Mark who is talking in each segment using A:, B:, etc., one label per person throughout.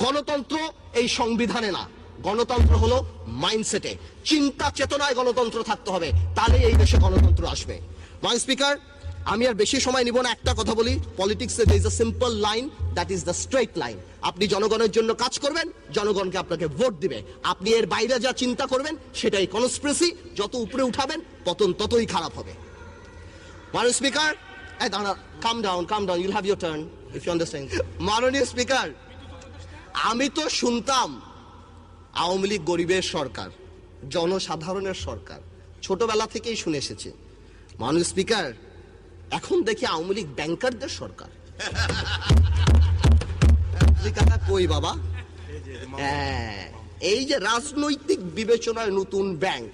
A: গণতন্ত্র এই সংবিধানে না, গণতন্ত্র হলো মাইন্ডসেটে, চিন্তা চেতনায় গণতন্ত্র থাকতে হবে, তাহলে এই দেশে গণতন্ত্র আসবে। মাননীয় স্পিকার, আমি আর বেশি সময় নিব না, একটা কথা বলি, পলিটিক্সে there is a simple line, that is the straight line. আপনি জনগণের জন্য কাজ করবেন, জনগণকে আপনাকে ভোট দিবে। আপনি এর বাইরে যা চিন্তা করবেন সেটাই কনস্পিরেসি, যত উপরে উঠাবেন পতন ততই খারাপ হবে। মাননীয় speaker, calm down, you'll have your turn if you understand. মাননীয় স্পিকার, আমি তো শুনতাম আওয়ামী লীগ গরিবের সরকার, জনসাধারণের সরকার, ছোটবেলা থেকেই শুনে এসেছি। মাননীয় স্পিকার, এখন দেখি আওয়ামী লীগ ব্যাংকারদের সরকার। কই বাবা, এই যে রাজনৈতিক বিবেচনায় নতুন ব্যাংক।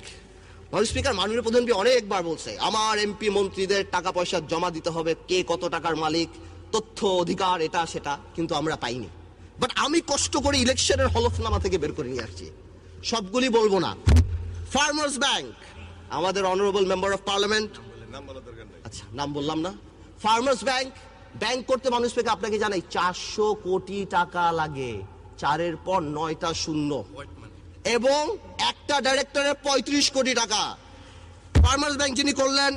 A: মাননীয় স্পিকার, মাননীয় প্রধানমন্ত্রী অনেকবার বলছে আমার এমপি মন্ত্রীদের টাকা পয়সা জমা দিতে হবে, কে কত টাকার মালিক, তথ্য অধিকার, এটা সেটা, কিন্তু আমরা পাইনি। বাট আমি কষ্ট করে ইলেকশনের হলফনামা থেকে বের করে নিয়ে আসছি, সবগুলি বলবো না। ফার্মার্স ব্যাংক, আমাদের অনারেবল মেম্বার অফ পার্লামেন্ট, আচ্ছা নাম বললাম না। ফার্মার্স ব্যাংক করতে মানুষ থেকে আপনাকে জানাই 400 কোটি টাকা লাগে, 4-এর পর 9টা শূন্য, এবং একটা ডাইরেক্টরের 35 কোটি টাকা। ফার্মার্স ব্যাংক যিনি করলেন,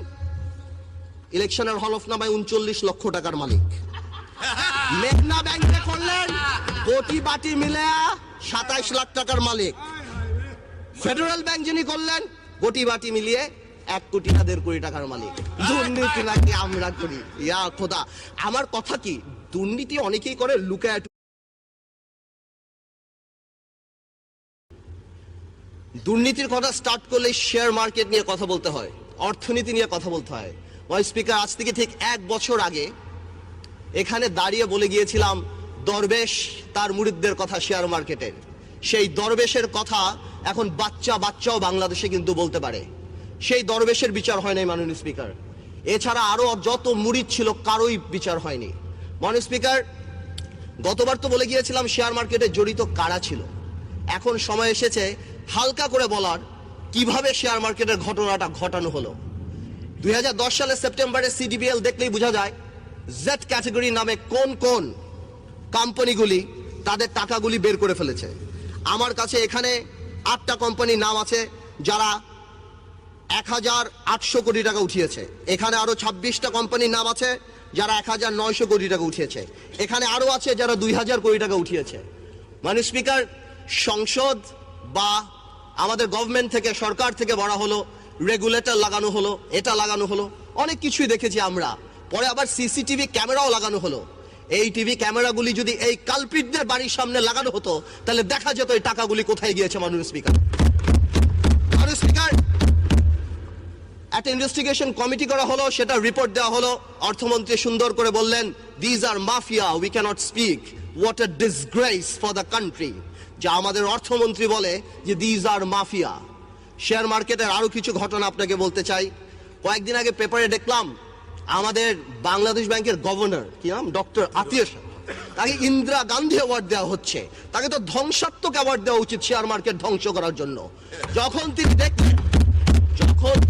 A: ইলেকশনের হলফনামায় 39 লক্ষ টাকার মালিক। মেঘনা ব্যাংকে করলেন, কোটি বাটি মিলে 27 লাখ টাকার মালিক। ফেডারেল ব্যাংক যিনি করলেন, কোটি বাটি মিলিয়ে 1 কোটি না 1.5 কোটি টাকার মালিক। দুর্নীতি নাকি আমরা করি? ইয়া খোদা, আমার কথা কি, দুর্নীতি অনেকেই করে লুকায়। দুর্নীতির কথা স্টার্ট করলে শেয়ার মার্কেট নিয়ে কথা বলতে হয়, অর্থনীতি নিয়ে কথা বলতে হয়। স্পিকার, আজ থেকে ঠিক 1 বছর আগে এখানে দাঁড়িয়ে বলে গিয়েছিলাম দরবেশ তার মুরিদদের কথা শেয়ার মার্কেটের। সেই দরবেশের কথা এখন বাচ্চাও বাংলাদেশে কিন্তু বলতে পারে। সেই দরবেশের বিচার হয় নাই মাননীয় স্পিকার। এছাড়া আরো যত মুরিদ ছিল কারোই বিচার হয়নি। মাননীয় স্পিকার, গতবার তো বলে গিয়েছিলাম শেয়ার মার্কেটে জড়িত কারা ছিল। এখন সময় এসেছে হালকা করে বলার কিভাবে শেয়ার মার্কেটের ঘটনাটা ঘটানো হলো। 2010 সালের সেপ্টেম্বরে সিডিবিএল দেখলেই বোঝা যায় জেড ক্যাটাগরি নামে কোন কোন কোম্পানিগুলি তাদের টাকাগুলি বের করে ফেলেছে। আমার কাছে এখানে 8টা কোম্পানির নাম আছে যারা 1800 কোটি টাকা উঠিয়েছে। এখানে আরো 26টা কোম্পানির নাম আছে যারা 1900 কোটি টাকা উঠিয়েছে। এখানে আরো আছে যারা 2000 কোটি টাকা উঠিয়েছে। মাননীয় স্পিকার, সংসদ বা আমাদের গভর্নমেন্ট থেকে, সরকার থেকে বলা হলো, রেগুলেটর লাগানো হলো, এটা লাগানো হলো, অনেক কিছুই দেখেছি আমরা। পরে আবার সিসিটিভি ক্যামেরাও লাগানো হলো। এই টিভি ক্যামেরাগুলি যদি এই কালপিটদের বাড়ির সামনে লাগানো হতো তাহলে দেখা যেত এই টাকাগুলি কোথায় গিয়েছে। মাননীয় স্পিকার, একটা ইনভেস্টিগেশন কমিটি করা হলো, সেটা রিপোর্ট দেওয়া হলো। অর্থমন্ত্রী সুন্দর করে বললেন, these are mafia, we cannot speak, what a disgrace for the country. যা আমাদের অর্থমন্ত্রী বলে যে দিজ আর মাফিয়া। শেয়ার মার্কেটের আরো কিছু ঘটনা আপনাকে বলতে চাই। কয়েকদিন আগে পেপারে দেখলাম আমাদের বাংলাদেশ ব্যাংকের গভর্নর, কি নাম, ডক্টর আতিয়াস, তাকে ইন্দিরা গান্ধী অ্যাওয়ার্ড দেওয়া হচ্ছে। তাকে তো ধ্বংসাত্মক অ্যাওয়ার্ড দেওয়া উচিত শেয়ার মার্কেট ধ্বংস করার জন্য। যখন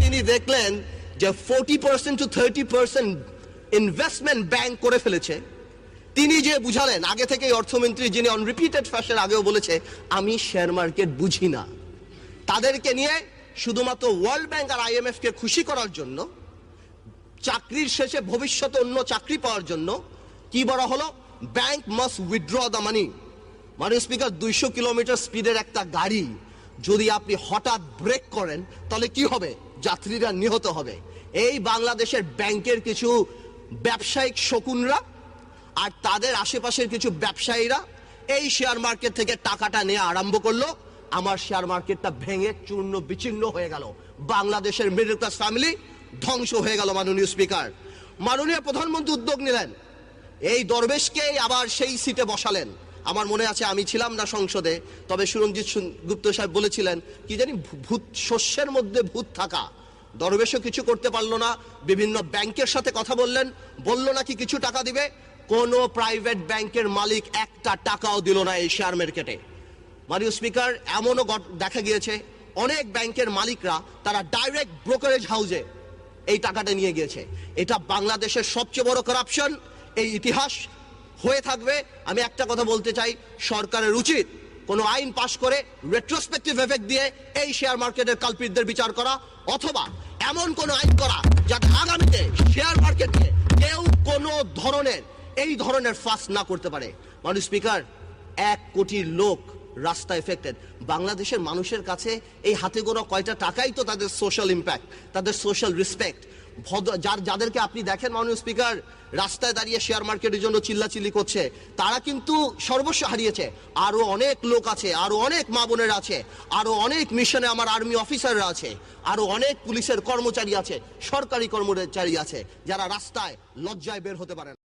A: তিনি দেখলেন যে 40% to 30% ইনভেস্টমেন্ট ব্যাংক করে ফেলেছে, তিনি যে বুঝালেন, আগে থেকেই অর্থমন্ত্রী যিনি অন রিপিটেড ফ্যাশন আগেও বলেছে আমি শেয়ার মার্কেট বুঝি না, তাদেরকে নিয়ে শুধুমাত্র ওয়ার্ল্ড ব্যাংক আর IMF কে খুশি করার জন্য, চাকরির শেষে ভবিষ্যতে অন্য চাকরি পাওয়ার জন্য কি বলা হলো, bank must withdraw the money. মাননীয় স্পিকার, 200 কিলোমিটার স্পিডের একটা গাড়ি যদি আপনি হঠাৎ ব্রেক করেন তাহলে কি হবে? যাত্রীরা নিহত হবে। এই বাংলাদেশের ব্যাংকের কিছু ব্যবসায়িক শকুনরা আর তাদের আশেপাশের কিছু ব্যবসায়ীরা এই শেয়ার মার্কেট থেকে টাকাটা নেওয়া আরম্ভ করলো। আমার শেয়ার মার্কেটটা ভেঙে চূর্ণ বিচ্ছিন্ন হয়ে গেল, বাংলাদেশের মিডল ক্লাস ফ্যামিলি ধ্বংস হয়ে গেল। মাননীয় স্পিকার, মাননীয় প্রধানমন্ত্রী উদ্যোগ নিলেন, এই দরবেশকে আবার সেই সিটে বসালেন। আমার মনে আছে, আমি ছিলাম না সংসদে, তবে সুরঞ্জিত গুপ্ত সাহেব বলেছিলেন কি জানি, ভূত শস্যের মধ্যে ভূত থাকা। দরবেশও কিছু করতে পারলো না, বিভিন্ন ব্যাংকের সাথে কথা বললেন, বললো নাকি কিছু টাকা দিবে, কোন প্রাইভেট ব্যাংকের মালিক একটা টাকাও দিল না এই শেয়ার মার্কেটে। মাননীয় স্পিকার, এমনও দেখা গিয়েছে অনেক ব্যাংকের মালিকরা তারা ডাইরেক্ট ব্রোকারেজ হাউসে এই টাকাটা নিয়ে গিয়েছে। এটা বাংলাদেশের সবচেয়ে বড় কারাপশন। এই ইতিহাস হয়ে থাকবে। আমি একটা কথা বলতে চাই, সরকারের উচিত কোনো আইন পাশ করে রেট্রোস্পেক্টিভ এফেক্ট দিয়ে এই শেয়ার মার্কেটের কালপিটদের বিচার করা, অথবা এমন কোনো আইন করা যাতে আগামীতে শেয়ার মার্কেটে কেউ কোনো ধরনের এই ধরনের ফাঁস না করতে পারে। মাননীয় স্পিকার, 1 কোটি লোক রাস্তা এফেক্টেড। বাংলাদেশের মানুষের কাছে এই হাতে গোনা কয়টা টাকাই তো তাদের সোশ্যাল ইম্প্যাক্ট, তাদের সোশ্যাল রেসপেক্ট। যাদেরকে আপনি দেখেন মাননীয় স্পিকার রাস্তায় দাঁড়িয়ে শেয়ার মার্কেটের জন্য চিল্লাচিল্লি করছে, তারা কিন্তু সর্বস্ব হারিয়েছে। আরো অনেক লোক আছে, আরো অনেক মা বোনেরা আছে, আরো অনেক মিশনে আমার আর্মি অফিসাররা আছে, আরো অনেক পুলিশের কর্মচারী আছে, সরকারি কর্মচারী আছে, যারা রাস্তায় লজ্জায় বের হতে পারে না।